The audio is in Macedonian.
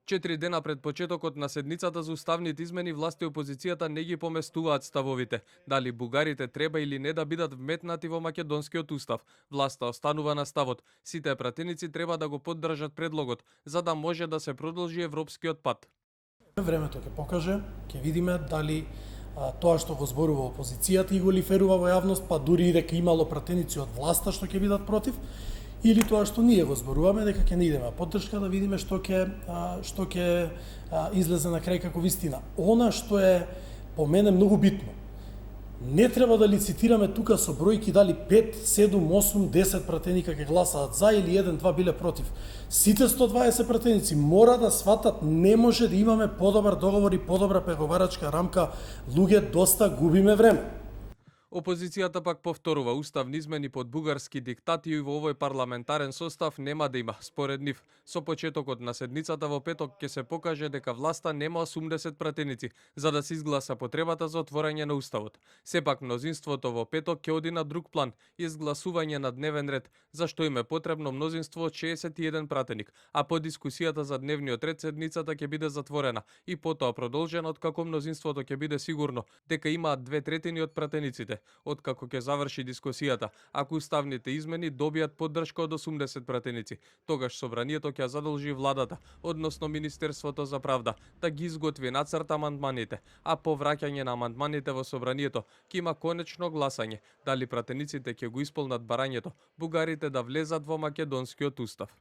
4 дена пред почетокот на седницата за уставните измени, власт и опозицијата не ги поместуваат ставовите. Дали бугарите треба или не да бидат вметнати во македонскиот устав. Власта останува на ставот. Сите пратеници треба да го поддржат предлогот, за да може да се продолжи европскиот пат. Времето ќе покаже, ќе видиме дали тоа што го зборува опозицијата и го лиферува во јавност, па дури и дека имало пратеници од власта што ќе бидат против, или тоа што ние го зборуваме дека ќе не идеме поддршка, да видиме што ќе излезе на крај како вистина. Она што е по мене многу битно. Не треба да лицитираме тука со бројки дали 5, 7, 8, 10 пратеника ќе гласаат за или 1-2 биле против. Сите 120 пратеници мора да сватат, не може да имаме подобар договор и подобра преговарачка рамка. Луѓе, доста губиме време. Опозицијата пак повторува уставни измени под бугарски диктати и во овој парламентарен состав нема да има. Според нив, со почетокот на седницата во петок ќе се покаже дека власта нема 80 пратеници за да се изгласа потребата за отворање на уставот. Сепак мнозинството во петок ќе оди на друг план, изгласување на дневен ред, за што им е потребно мнозинство од 61 пратеник, а по дискусијата за дневниот ред седницата ќе биде затворена и потоа продолжена откако мнозинството ќе биде сигурно дека имаат 2/3 од пратениците. Откако ќе заврши дискусијата, ако уставните измени добијат поддршка од 80 пратеници, тогаш собранието ќе задолжи владата, односно Министерството за правда, да ги изготви нацрт амандманите, а по враќање на амандманите во собранието ќе има конечно гласање дали пратениците ќе го исполнат барањето бугарите да влезат во македонскиот устав.